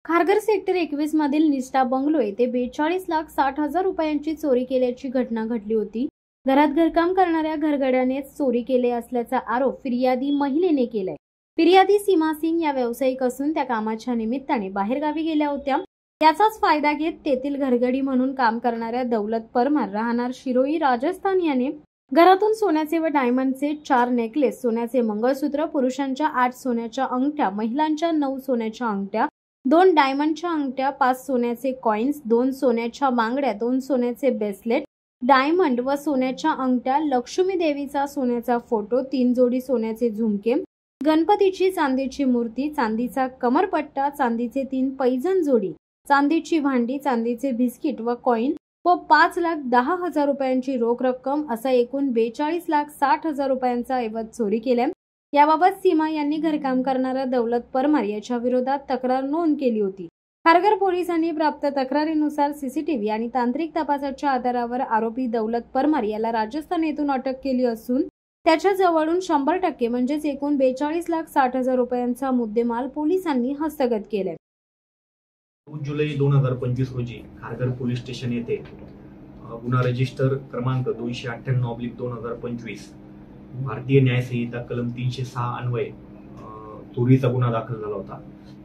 Kharghar sector 21 मधील निष्ठा bungalow येथे 42,60,000 रुपयांची चोरी केल्याची घटना घडली होती. घरात घरकाम करणाऱ्या घरगड्यानेच चोरी केले असल्याचा आरोप फिर्यादी महिलेने केलाय. फिर्यादी सीमा सिंग या व्यावसायिक असून त्या कामाच्या निमित्ताने बाहेरगावी गेल्या होत्या. याचाच फायदा घेत तेथील घरगडी म्हणून काम करणाऱ्या दौलत परमार राहणार शिरोई राजस्थान याने घरातून सोन्याचे व डायमंडचे 4 नेकलेस, सोन्याचे मंगळसूत्र, पुरुषांच्या 8 सोन्याच्या अंगठ्या, महिलांच्या 9 सोन्याच्या अंगठ्या, 2 डायमंडच्या अंगठ्या, 5 सोन्याचे कॉइन्स, 2 सोन्याच्या बांगड्या, 2 सोन्याचे ब्रेसलेट, डायमंड व सोन्याच्या अंगठ्या, लक्ष्मी देवीचा सोन्याचा फोटो, 3 जोडी सोन्याचे झुमके, गणपतीची चांदीची मूर्ती, चांदीचा कमरपट्टा, चांदीचे 3 पैजण जोडी, चांदीची भांडी, चांदीचे बिस्किट व कॉइन व 5,10,000 रुपयांची रोख रक्कम असा एकूण 42,60,000 रुपयांचा ऐवज चोरी केलाय. याबाबत सीमा यांनी घरकाम करणाऱ्या दौलत परमार याच्या विरोधात तक्रार नोंद केली होती. खारघर पोलिसांनी प्राप्त तक्रारीनुसार सीसीटीव्ही आणि तांत्रिक तपासाच्या आधारावर आरोपी दौलत परमार याला राजस्थान येथून अटक केली असून त्याच्या जवळून 100% म्हणजेच एकूण 42,60,000 रुपयांचा मुद्देमाल पोलिसांनी हस्तगत केलाय. 9 जुलै 2025 रोजी खारघर पोलीस स्टेशन येथे गुन्हा रजिस्टर क्रमांक 298/2025 भारतीय न्याय संहिता कलम 306 अन्वये चोरीचा गुन्हा दाखल झाला होता.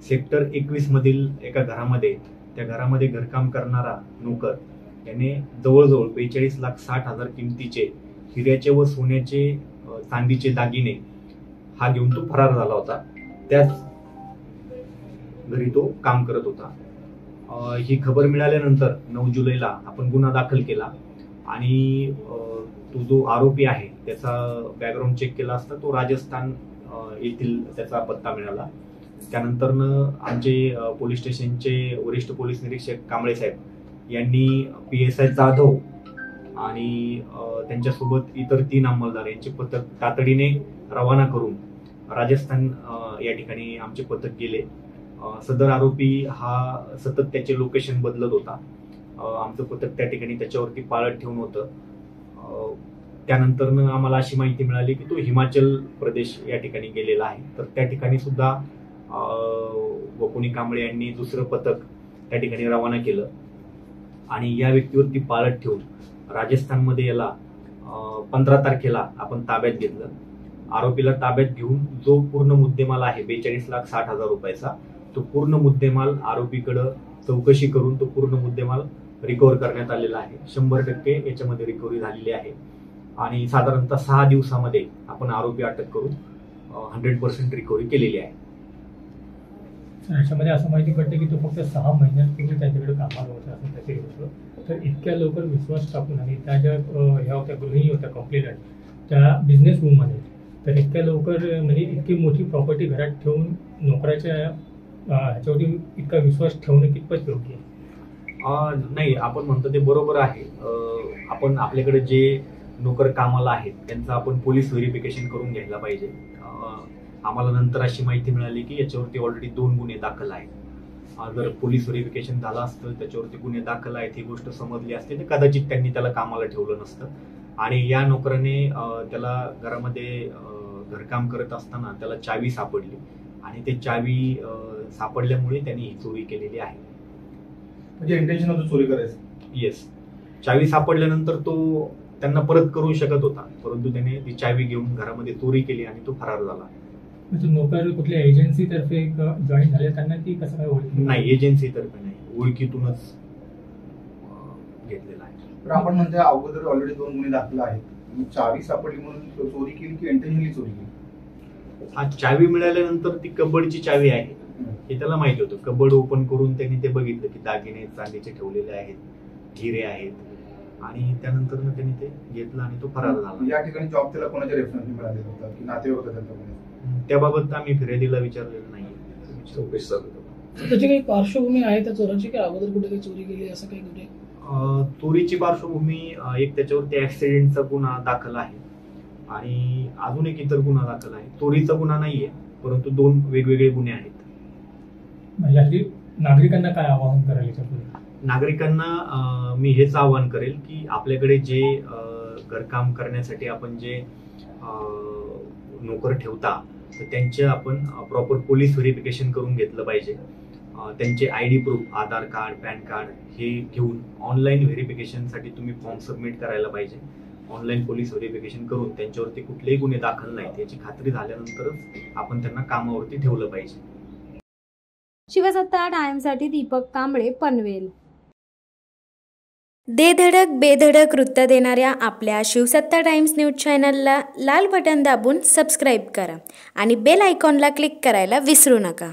सेक्टर 21 मधील एका घरामध्ये त्या घरामध्ये घरकाम करणारा नोकर याने जवळजवळ 42,60,000 किमतीचे हिऱ्याचे व सोन्याचे चांदीचे दागिने हा घेऊन तो फरार झाला होता. त्याच घरी तो काम करत होता. ही खबर मिळाल्यानंतर 9 जुलैला आपण गुन्हा दाखल केला आणि तो जो आरोपी आहे त्याचा बॅकग्राऊंड चेक केला असता तो राजस्थान येथील त्याचा पत्ता मिळाला. त्यानंतर आमचे पोलीस स्टेशनचे वरिष्ठ पोलीस निरीक्षक कांबळे साहेब यांनी PSI जाधव आणि त्यांच्यासोबत इतर 3 अंमलदार यांचे पथक तातडीने रवाना करून राजस्थान या ठिकाणी आमचे पथक गेले. सदर आरोपी हा सतत त्याचे लोकेशन बदलत होता. आमचं पथक त्या ठिकाणी त्याच्यावरती पाळत ठेवून होतं. त्यानंतर आम्हाला अशी माहिती मिळाली की तो हिमाचल प्रदेश या ठिकाणी गेलेला आहे. तर त्या ठिकाणी सुद्धा वकुनी कांबळे यांनी दुसरं पथक त्या ठिकाणी रवाना केलं आणि या व्यक्तीवरती पाळत ठेवून राजस्थानमध्ये याला 15 तारखेला आपण ताब्यात घेतलं. आरोपीला ताब्यात घेऊन जो पूर्ण मुद्देमाल आहे 42,60,000 रुपयाचा तो पूर्ण मुद्देमाल आरोपीकडे चौकशी करून तो पूर्ण मुद्देमाल रिकव्हर करण्यात आलेला आहे. 100% याच्यामध्ये रिकव्हरी झालेली आहे आणि साधारणतः 6 दिवसामध्ये आपण आरोपी अटक करून 100% रिकव्हरी केलेली आहे. याच्यामध्ये असं माहिती पडते की तो फक्त 6 महिन्यांपूर्वी त्यांच्याकडे कामाला होता असं त्याचे होतं. तर इतक्या लवकर विश्वास टाकून आणि त्या ज्या ह्या होत्या गृहिणी होत्या कंप्लेंट त्या बिझनेस वुमन आहेत, तर इतक्या लवकर म्हणजे इतकी मोठी प्रॉपर्टी घरात ठेवून नोकराच्या ह्याच्यावरती इतका विश्वास ठेवणं कितपत योग्य आहे? नाही, आपण म्हणतो ते बरोबर आहे. आपण आपल्याकडे जे नोकर कामाला आहेत त्यांचं आपण पोलीस व्हेरिफिकेशन करून घ्यायला पाहिजे. आम्हाला नंतर अशी माहिती मिळाली की याच्यावरती ऑलरेडी 2 गुन्हे दाखल आहेत. जर पोलीस व्हेरिफिकेशन झालं असतं त्याच्यावरती गुन्हे दाखल आहेत ही गोष्ट समजली असते तर कदाचित त्यांनी त्याला कामाला ठेवलं नसतं. आणि या नोकराने त्याला घरामध्ये घरकाम करत असताना त्याला चावी सापडली आणि ते चावी सापडल्यामुळे त्यांनी ही चोरी केलेली आहे. म्हणजे इंटेन्शन होतं चोरी करायचं? येस. चावी सापडल्यानंतर तो त्यांना परत करू शकत होता, परंतु त्याने ती चावी घेऊन घरामध्ये चोरी केली आणि तो फरार झाला. म्हणजे नोकर कुठल्या एजन्सी तर्फे जॉईन झाले त्यांना की कसं काय ओळखी? नाही, एजन्सी तर्फे नाही, ओळखीतूनच घेतलेला आहे. तर आपण म्हणतो अगोदर ऑलरेडी 2 गुन्हे दाखल आहेत, चावी सापडली म्हणून चोरी केली की इंटेन्शनली चोरी केली? हा, चावी मिळाल्यानंतर ती कबडची चावी आहे हे त्याला माहिती होतं. कबड ओपन करून त्यांनी ते बघितलं की दागिने चांदीचे ठेवलेले आहेत, हिरे आहेत आणि त्यानंतर त्यांनी ते घेतलं आणि तो फरार झाला. या ठिकाणी जॉब त्याला कोणाच्या रेफरन्सने मिळालेला होता की नातेवाईक होता त्यांचा कोणी? त्याबाबत आम्ही फिर्यादीला विचारलेलं नाही. चौकशी चालू आहे. त्याची काही पार्श्वभूमी आहे त्या चोराची की अगोदर कुठे काही चोरी केली असं काही कुठे? चोरीची पार्श्वभूमी एक त्याच्यावरती ऍक्सिडेंटचा गुन्हा दाखल आहे आणि अजून एक इतर गुन्हा दाखल आहे. चोरीचा गुन्हा नाहीये, परंतु 2 वेगवेगळे गुन्हे आहेत. म्हणजे नागरिकांना काय आवाहन करायला याच्यापुढे? नागरिकांना मी हेच आवाहन करेल की आपल्याकडे जे घरकाम करण्यासाठी आपण जे नोकर ठेवता तर त्यांचे आपण प्रॉपर पोलीस व्हेरिफिकेशन करून घेतलं पाहिजे. त्यांचे ID प्रूफ, आधार कार्ड, पॅन कार्ड हे घेऊन ऑनलाईन व्हेरिफिकेशनसाठी तुम्ही फॉर्म सबमिट करायला पाहिजे. ऑनलाईन पोलीस व्हेरिफिकेशन करून त्यांच्यावरती कुठलेही गुन्हे दाखल नाहीत याची खात्री झाल्यानंतरच आपण त्यांना कामावरती ठेवलं पाहिजे. शिवसत्ता टाइम्ससाठी दीपक कांबळे, पनवेल. दे धडक बेधडक वृत्त देणाऱ्या आपल्या शिवसत्ता टाइम्स न्यूज चॅनलला लाल बटन दाबून सबस्क्राईब करा आणि बेल आयकॉनला क्लिक करायला विसरू नका.